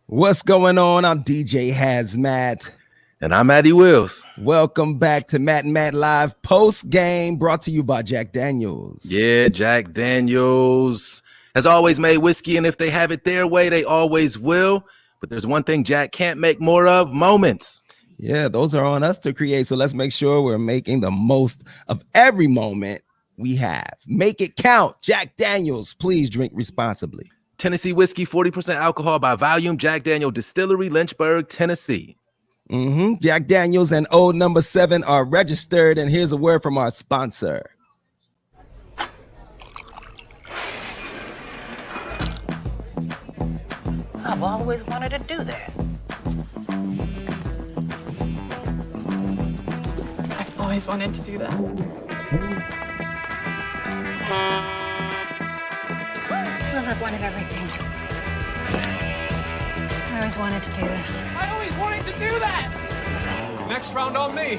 What's going on? I'm DJ HazMatt. And I'm Matty Willz. Welcome back to Matt and Matt Live post game, brought to you by Jack Daniels. Yeah, Jack Daniels has always made whiskey, and if they have it their way, they always will. But there's one thing Jack can't make more of: moments. Yeah, those are on us to create. So let's make sure we're making the most of every moment we have. Make it count. Jack Daniels, please drink responsibly. Tennessee whiskey, 40% alcohol by volume. Jack Daniel Distillery, Lynchburg, Tennessee. Jack Daniels and Old Number 7 are registered. And here's a word from our sponsor. I've always wanted to do that. I've always wanted to do that. Well, I've wanted everything. I always wanted to do this. I always wanted to do that! Next round on me.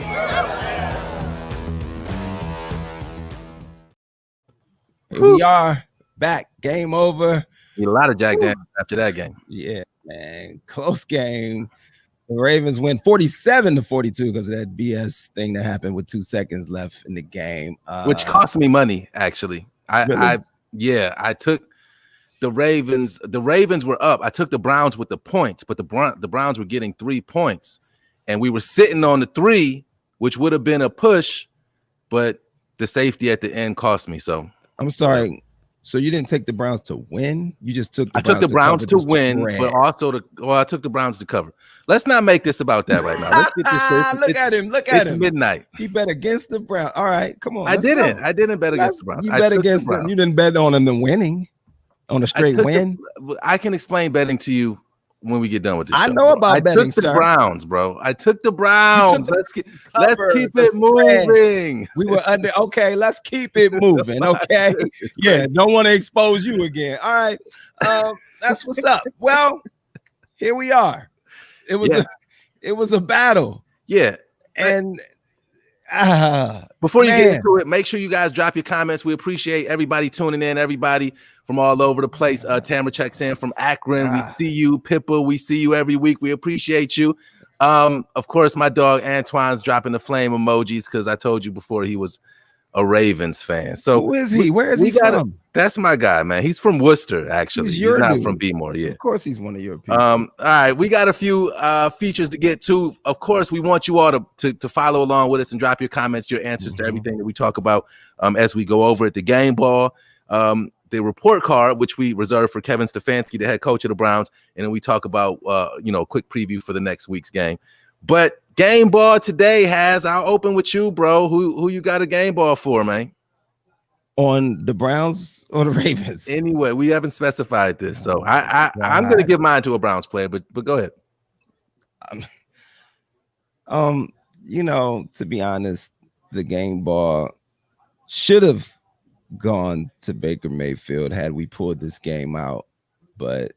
Here we are back. Game over. Need a lot of Jack Daniels after that game. Yeah, man. Close game. The Ravens win 47-42 because of that BS thing that happened with 2 seconds left in the game. Which cost me money, actually. Really? I took the Ravens. The Ravens were up. I took the Browns with the points, but the Browns were getting 3 points. And we were sitting on the 3, which would have been a push, but the safety at the end cost me. So I'm sorry. So you didn't take the Browns to win? You just took I took the Browns to win, but also I took the Browns to cover. Let's not make this about that right now. Let's get this straight. Look at him. Look at him. Midnight. He bet against the Browns. All right, come on. I didn't bet against the Browns. You bet against them. You didn't bet on them winning, on a straight win. I can explain betting to you when we get done with this. I know about betting, I took the Browns, bro. I took the Browns. Let's keep it moving. We were under. Okay, let's keep it moving. Okay, yeah. Don't want to expose you again. All right, that's what's up. Well, here we are. It was a battle. Yeah, and before you get into it, make sure you guys drop your comments. We appreciate everybody tuning in, everybody from all over the place. Tamara checks in from Akron. We see you. Pippa, we see you every week. We appreciate you. Of course, my dog Antoine's dropping the flame emojis because I told you before he was a Ravens fan. So who is he? Where is he from? That's my guy, man. He's from Worcester, actually. He's not from B-More. Yeah, of course he's one of your people. All right, we got a few features to get to. Of course, we want you all to follow along with us and drop your comments, your answers to everything that we talk about as we go over it. The game ball, the report card, which we reserve for Kevin Stefanski, the head coach of the Browns, and then we talk about a quick preview for the next week's game. But game ball today I'll open with you, bro. Who you got a game ball for, man? On the Browns or the Ravens? Anyway, we haven't specified this, so I'm going to give mine to a Browns player, but go ahead. To be honest, the game ball should have gone to Baker Mayfield had we pulled this game out, but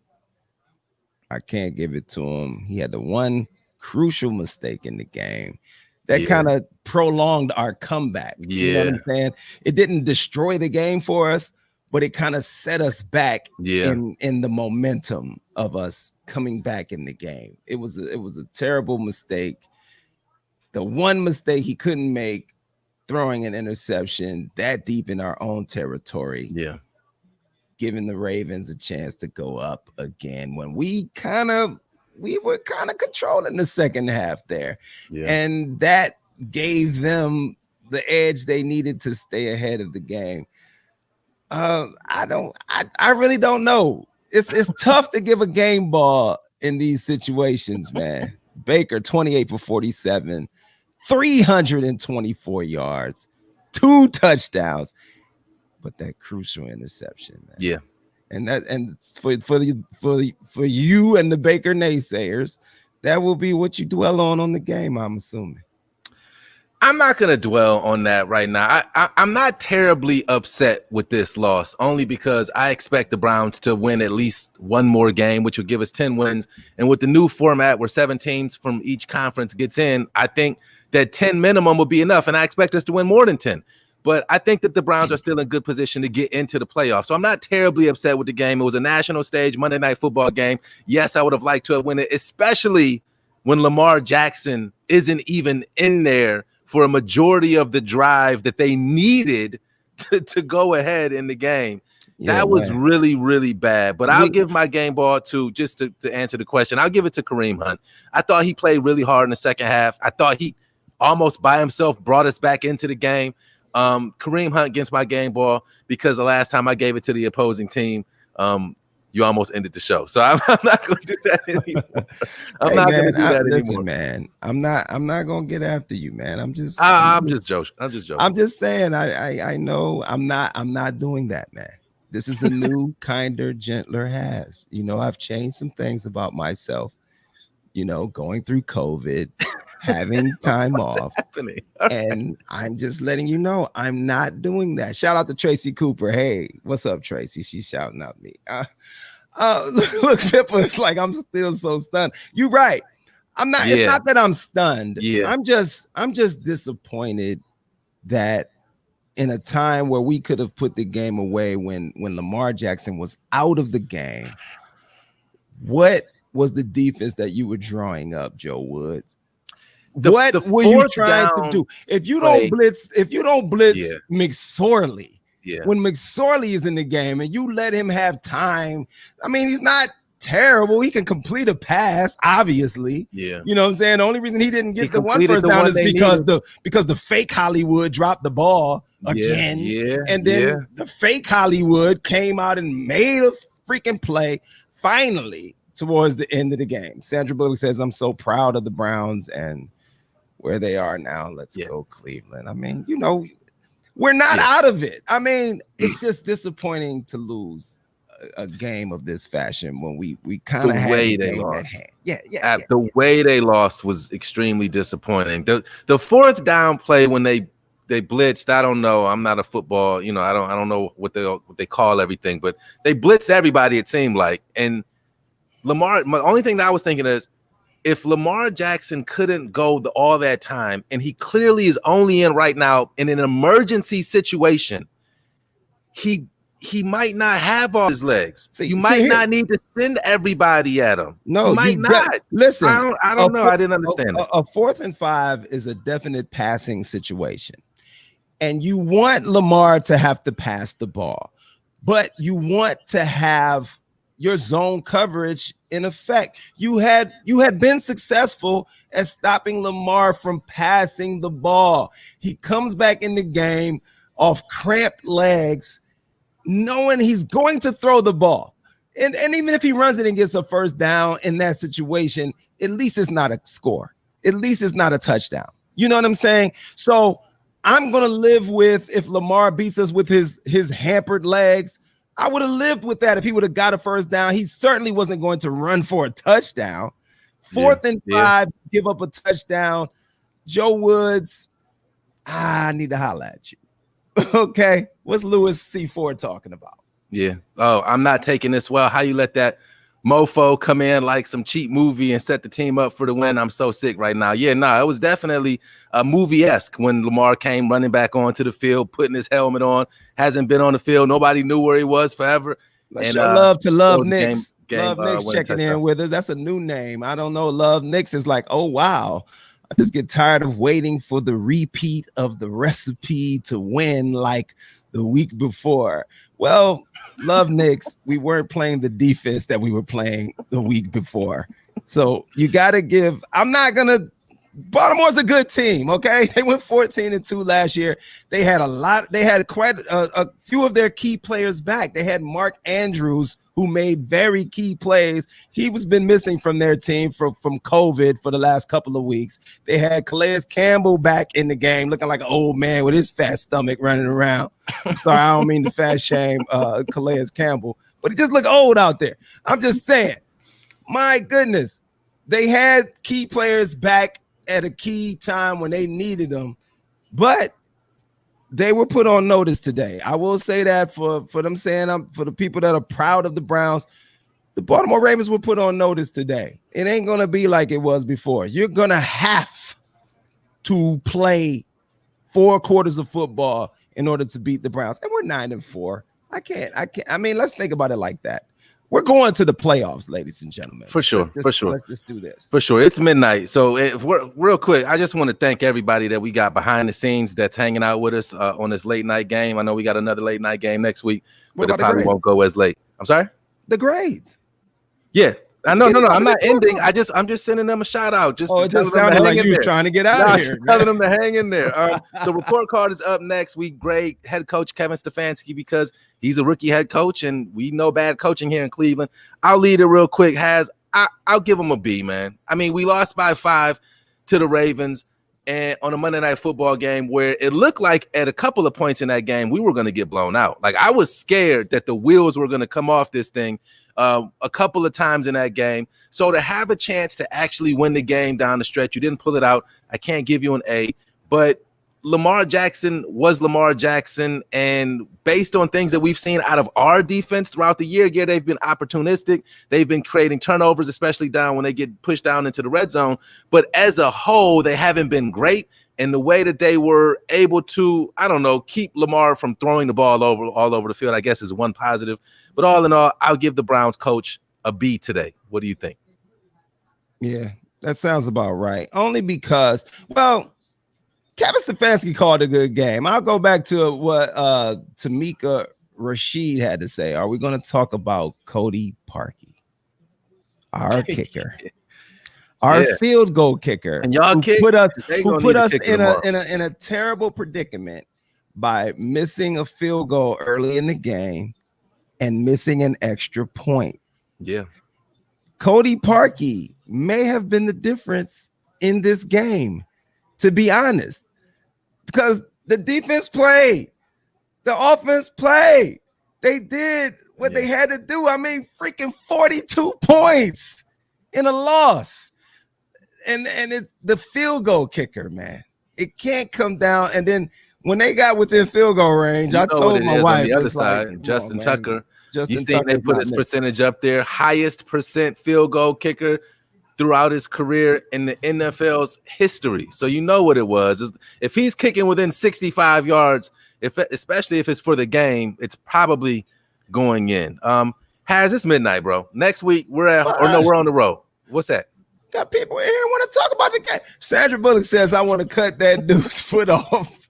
I can't give it to him. He had the one crucial mistake in the game that kind of prolonged our comeback. You know what I'm saying? It didn't destroy the game for us, but it kind of set us back in the momentum of us coming back in the game. It was a terrible mistake. The one mistake he couldn't make, throwing an interception that deep in our own territory. Yeah. Giving the Ravens a chance to go up again when we were kind of controlling the second half there. Yeah. And that gave them the edge they needed to stay ahead of the game. I really don't know. It's tough to give a game ball in these situations, man. Baker, 28 for 47, 324 yards, 2 touchdowns, but that crucial interception, man. Yeah. And for you and the Baker naysayers, that will be what you dwell on the game, I'm assuming. I'm not going to dwell on that right now. I'm not terribly upset with this loss, only because I expect the Browns to win at least one more game, which would give us 10 wins. And with the new format where 7 teams from each conference gets in, I think that 10 minimum will be enough. And I expect us to win more than 10. But I think that the Browns are still in good position to get into the playoffs. So I'm not terribly upset with the game. It was a national stage Monday Night Football game. Yes, I would have liked to have won it, especially when Lamar Jackson isn't even in there for a majority of the drive that they needed to go ahead in the game. Yeah, that was really, really bad. But I'll give my game ball to answer the question. I'll give it to Kareem Hunt. I thought he played really hard in the second half. I thought he almost by himself brought us back into the game. Kareem Hunt gets my game ball because the last time I gave it to the opposing team, you almost ended the show. So I'm not going to do that anymore. I'm not going to do that anymore, man. I'm not going to get after you, man. I'm just joking. I'm just saying. I know I'm not doing that, man. This is a new, kinder, gentler Haz. I've changed some things about myself. Going through COVID, having time off, and I'm just letting you know I'm not doing that. Shout out to Tracy Cooper. Hey, what's up, Tracy? She's shouting out me. Look, Pippa, it's like I'm still so stunned. You're right. I'm not. Yeah. It's not that I'm stunned. Yeah. I'm just disappointed that in a time where we could have put the game away when Lamar Jackson was out of the game, what was the defense that you were drawing up, Joe Woods? What were you trying to do? If you don't blitz McSorley, when McSorley is in the game and you let him have time, I mean, he's not terrible. He can complete a pass, obviously. Yeah. You know what I'm saying? The only reason he didn't get the one first down is because the fake Hollywood dropped the ball again. And then the fake Hollywood came out and made a freaking play finally towards the end of the game. Sandra Bullock says, I'm so proud of the Browns and where they are now. Let's go Cleveland. I mean, we're not out of it. I mean, it's just disappointing to lose a game of this fashion when we kind of had the game at hand. The way they lost was extremely disappointing. The fourth down play when they blitzed, I don't know. I'm not a football, I don't know what they call everything, but they blitzed everybody, it seemed like. And Lamar, my only thing that I was thinking is, if Lamar Jackson couldn't go all that time, and he clearly is only in right now in an emergency situation, he might not have all his legs. You might not need to send everybody at him. No, you might not. Listen, I don't know. I didn't understand that. A 4th and 5 is a definite passing situation, and you want Lamar to have to pass the ball, but you want to have your zone coverage in effect. You had been successful at stopping Lamar from passing the ball. He comes back in the game off cramped legs, knowing he's going to throw the ball. And even if he runs it and gets a first down in that situation, at least it's not a score. At least it's not a touchdown. You know what I'm saying? So I'm going to live with if Lamar beats us with his hampered legs. I would have lived with that if he would have got a first down. He certainly wasn't going to run for a touchdown. 4th and 5, give up a touchdown. Joe Woods, I need to holler at you. Okay, what's Louis C4 talking about? Yeah. Oh, I'm not taking this well. How you let that mofo come in like some cheap movie and set the team up for the win? I'm so sick right now. Yeah, no, it was definitely a movie-esque when Lamar came running back onto the field, putting his helmet on, hasn't been on the field. Nobody knew where he was forever. And love to Love Nicks. Love Nicks checking in with us. That's a new name. I don't know. Love Nicks is like, oh, wow. I just get tired of waiting for the repeat of the recipe to win like the week before. Well, Love Nicks, we weren't playing the defense that we were playing the week before. So you got to give. Baltimore's a good team, okay? They went 14-2 last year. They had quite a few of their key players back. They had Mark Andrews, who made very key plays. He was been missing from their team from COVID for the last couple of weeks. They had Calais Campbell back in the game, looking like an old man with his fat stomach running around. I'm sorry, I don't mean to fat shame Calais Campbell, but he just looked old out there. I'm just saying, my goodness, they had key players back at a key time when they needed them. But they were put on notice today. I will say that for them saying for the people that are proud of the Browns, the Baltimore Ravens were put on notice today. It ain't going to be like it was before. You're going to have to play 4 quarters of football in order to beat the Browns. And we're 9-4. I can't. I mean, let's think about it like that. We're going to the playoffs, ladies and gentlemen. For sure. Let's just do this. For sure. It's midnight. So real quick, I just want to thank everybody that we got behind the scenes that's hanging out with us on this late night game. I know we got another late night game next week, but it probably won't go as late. I'm sorry? The grades. Yeah. No. I'm not ending. I'm just sending them a shout out. It just sounded like you were trying to get out of here. Telling them to hang in there. So report card is up next. We grade head coach Kevin Stefanski because he's a rookie head coach, and we know bad coaching here in Cleveland. I'll lead it real quick. I'll give him a B, man. I mean, we lost by 5 to the Ravens, and on a Monday Night Football game where it looked like at a couple of points in that game we were going to get blown out. Like I was scared that the wheels were going to come off this thing. A couple of times in that game. So to have a chance to actually win the game down the stretch, you didn't pull it out. I can't give you an A, but Lamar Jackson was Lamar Jackson. And based on things that we've seen out of our defense throughout the year, they've been opportunistic. They've been creating turnovers, especially down when they get pushed down into the red zone. But as a whole, they haven't been great. And the way that they were able to, keep Lamar from throwing the ball all over the field, I guess is one positive. But all in all, I'll give the Browns coach a B today. What do you think? Yeah, that sounds about right. Only because, Kevin Stefanski called a good game. I'll go back to what Tamika Rashid had to say. Are we going to talk about Cody Parkey, our kicker? Our field goal kicker, and y'all put us in a terrible predicament by missing a field goal early in the game and missing an extra point. Yeah, Cody Parkey may have been the difference in this game, to be honest, because the defense played, the offense played. They did what they had to do. I mean, freaking 42 points in a loss. And the field goal kicker, man, it can't come down. And then when they got within field goal range, I told my wife, on the other side, Justin Tucker. You seen they put his percentage up there, highest percent field goal kicker throughout his career in the NFL's history. So you know what it was. If he's kicking within 65 yards, especially if it's for the game, it's probably going in. Haz, it's midnight, bro. Next week we're on the road. What's that? Got people in here want to talk about the game. Sandra Bullock says, I want to cut that dude's foot off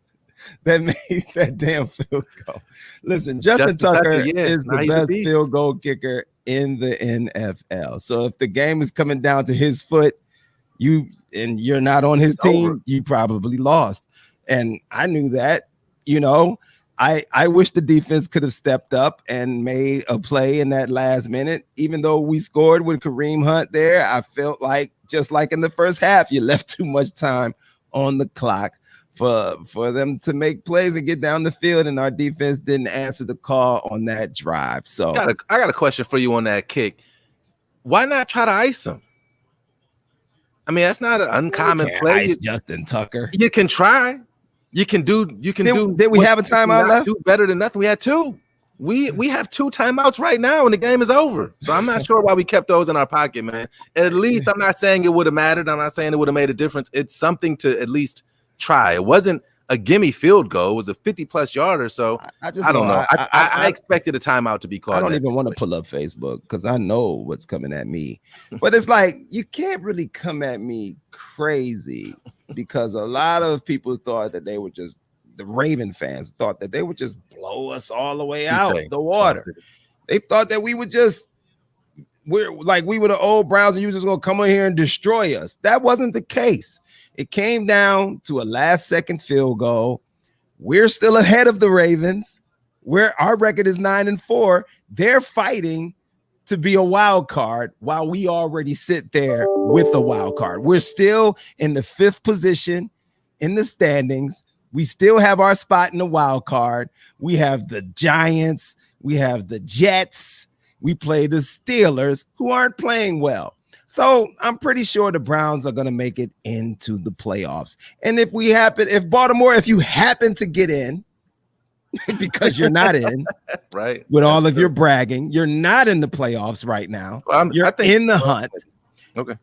that made that damn field goal. Listen, Justin Tucker is the best field goal kicker in the NFL. So if the game is coming down to his foot, you're not on his team, you probably lost. And I knew that, I wish the defense could have stepped up and made a play in that last minute. Even though we scored with Kareem Hunt there, I felt like, just like in the first half, you left too much time on the clock for them to make plays and get down the field, and our defense didn't answer the call on that drive. So I got a question for you on that kick. Why not try to ice him? I mean, that's not an uncommon play. Ice Justin Tucker. You can try. You can do. Did we have a timeout left? Do better than nothing. We had 2. We have 2 timeouts right now, and the game is over. So I'm not sure why we kept those in our pocket, man. At least I'm not saying it would have mattered. I'm not saying it would have made a difference. It's something to at least try. It wasn't a gimme field goal. It was a 50+ yarder. So I don't know. I expected a timeout to be called. I don't even want to pull up Facebook because I know what's coming at me. But it's like, you can't really come at me crazy because a lot of people thought that they would just, the Raven fans thought that they would just blow us all the way out the water. They thought that we were the old Browns and you were just going to come in here and destroy us. That wasn't the case. It came down to a last-second field goal. We're still ahead of the Ravens. Our record is 9-4. They're fighting to be a wild card while we already sit there with a wild card. We're still in the 5th position in the standings. We still have our spot in the wild card. We have the Giants. We have the Jets. We play the Steelers, who aren't playing well. So I'm pretty sure the Browns are going to make it into the playoffs. And if you happen to get in, because you're not in, right? With all of your bragging, you're not in the playoffs right now. You're in the hunt. Okay.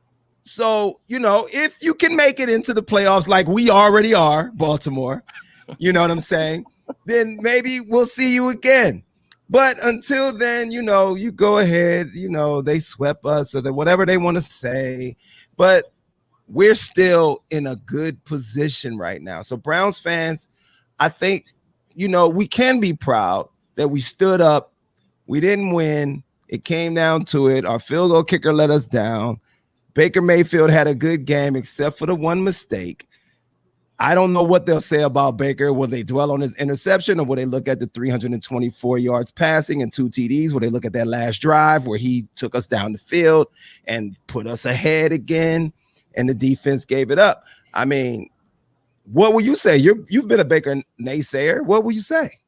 So, if you can make it into the playoffs like we already are, Baltimore, you know what I'm saying? Then maybe we'll see you again. But until then, you go ahead, they swept us or whatever they want to say. But we're still in a good position right now. So Browns fans, I think, we can be proud that we stood up. We didn't win. It came down to it. Our field goal kicker let us down. Baker Mayfield had a good game except for the one mistake. I don't know what they'll say about Baker. Will they dwell on his interception, or will they look at the 324 yards passing and 2 TDs? Will they look at that last drive where he took us down the field and put us ahead again and the defense gave it up? I mean, what will you say? You've been a Baker naysayer. What will you say?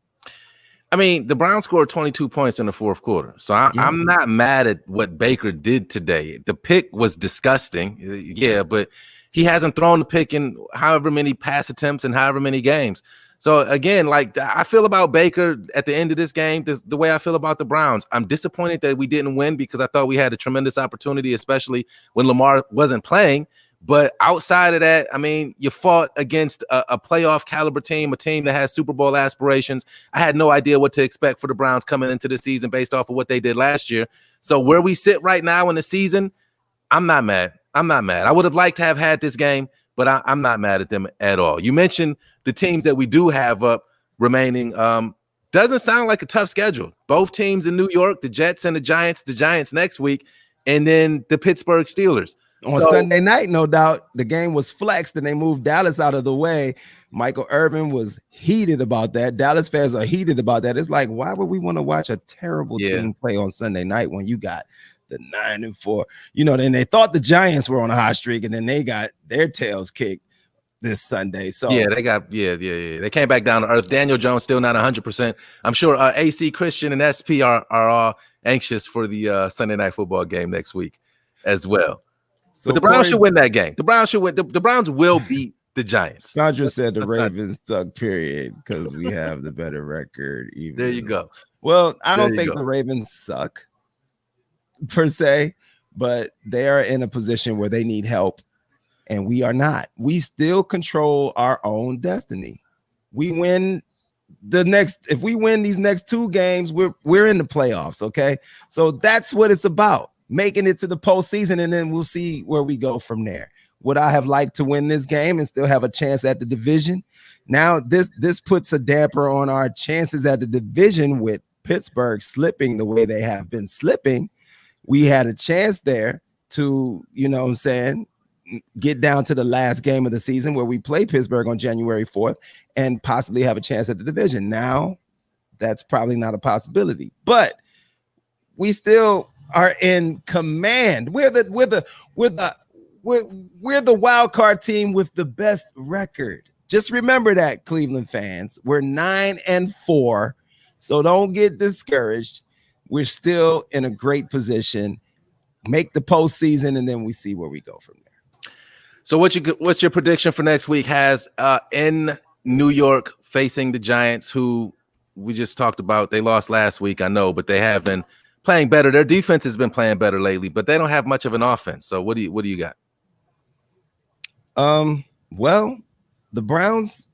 I mean, the Browns scored 22 points in the fourth quarter. So I'm not mad at what Baker did today. The pick was disgusting. Yeah, but he hasn't thrown the pick in however many pass attempts and however many games. So, again, like I feel about Baker at the end of this game, the way I feel about the Browns. I'm disappointed that we didn't win because I thought we had a tremendous opportunity, especially when Lamar wasn't playing. But outside of that, I mean, you fought against a playoff caliber team, a team that has Super Bowl aspirations. I had no idea what to expect for the Browns coming into the season based off of what they did last year. So where we sit right now in the season, I'm not mad. I would have liked to have had this game, but I'm not mad at them at all. You mentioned the teams that we do have up remaining. Doesn't sound like a tough schedule. Both teams in New York, the Jets and the Giants next week, and then the Pittsburgh Steelers. On Sunday night, no doubt, the game was flexed and they moved Dallas out of the way. Michael Irvin was heated about that. Dallas fans are heated about that. It's like, why would we want to watch a terrible team play on Sunday night when you got the 9-4? Then they thought the Giants were on a hot streak and then they got their tails kicked this Sunday. So they came back down to earth. Daniel Jones still not 100%. I'm sure AC Christian and SP are all anxious for the Sunday night football game next week as well. So but the Browns should win that game. The Browns should win. The Browns will beat the Giants. Sandra said the Ravens suck, period, because we have the better record. Even there you go. Well, I don't think the Ravens suck per se, but they are in a position where they need help, and we are not. We still control our own destiny. We win if we win these next 2 games, we're in the playoffs. Okay, so that's what it's about. Making it to the postseason, and then we'll see where we go from there. Would I have liked to win this game and still have a chance at the division? Now, this puts a damper on our chances at the division with Pittsburgh slipping the way they have been slipping. We had a chance there to, get down to the last game of the season where we play Pittsburgh on January 4th and possibly have a chance at the division. Now, that's probably not a possibility, but we still are in command. We're the wild card team with the best record. Just remember that, Cleveland fans. We're 9-4, so don't get discouraged. We're still in a great position. Make the postseason, and then we see where we go from there. So what's your prediction for next week? Has in New York facing the Giants, who we just talked about. They lost last week, I know, but they have been playing better. Their defense has been playing better lately, but they don't have much of an offense. So what do you got? Well, the Browns,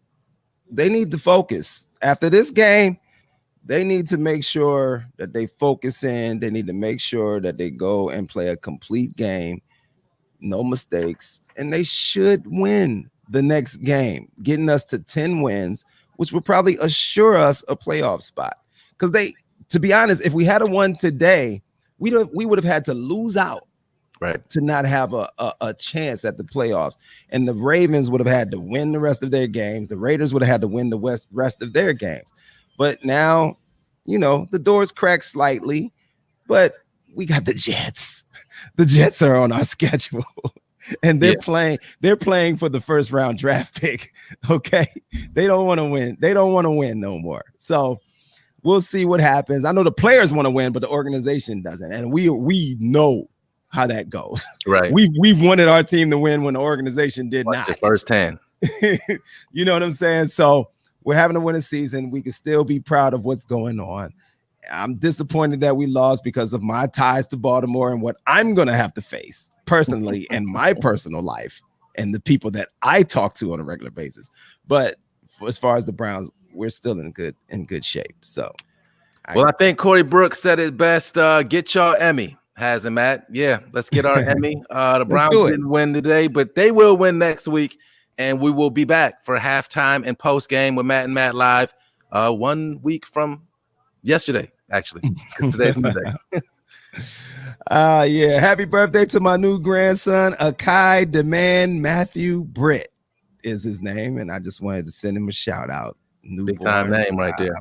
they need to focus. After this game, they need to make sure that they focus in. They need to make sure that they go and play a complete game, no mistakes, and they should win the next game, getting us to 10 wins, which would probably assure us a playoff spot. Because to be honest, if we had won today, we would have had to lose out, right, to not have a chance at the playoffs. And the Ravens would have had to win the rest of their games. The Raiders would have had to win the rest of their games. But now, the door's cracked slightly, but we got the Jets. The Jets are on our schedule. And they're playing for the first round draft pick. Okay. They don't want to win. They don't want to win no more. So we'll see what happens. I know the players want to win, but the organization doesn't. And we know how that goes. Right. We've wanted our team to win when the organization did Watch not. it firsthand. You know what I'm saying? So we're having a winning season. We can still be proud of what's going on. I'm disappointed that we lost because of my ties to Baltimore and what I'm going to have to face personally in my personal life and the people that I talk to on a regular basis. But as far as the Browns, we're still in good shape. So, I think Corey Brooks said it best. Get y'all Emmy, HazMatt. Yeah, let's get our Emmy. The Browns didn't win today, but they will win next week. And we will be back for halftime and post game with Matt and Matt live 1 week from yesterday, actually. It's today's Monday. Yeah. Happy birthday to my new grandson, Akai Demand Matthew Britt is his name. And I just wanted to send him a shout out. Big time name right there.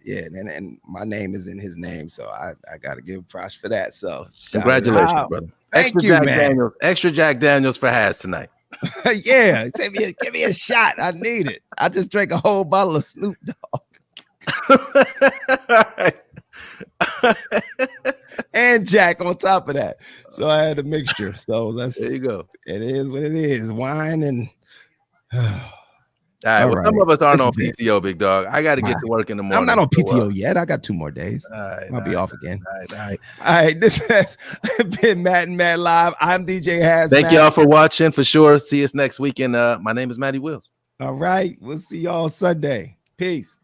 And my name is in his name. So I got to give props for that. So congratulations, brother. Thank you, man. Extra Jack Daniels for Haz tonight. Yeah, give me a shot. I need it. I just drank a whole bottle of Snoop Dogg. All right. And Jack on top of that. So I had a mixture. So there you go. It is what it is. Wine and all right. Some of us aren't on PTO, big dog. I got to get to work in the morning. I'm not on PTO yet. I got 2 more days. I'll be off again. All right. This has been Matt and Matt Live. I'm DJ HazMatt. Thank y'all for watching. For sure. See us next weekend. My name is Matty Willz. All right. We'll see y'all Sunday. Peace.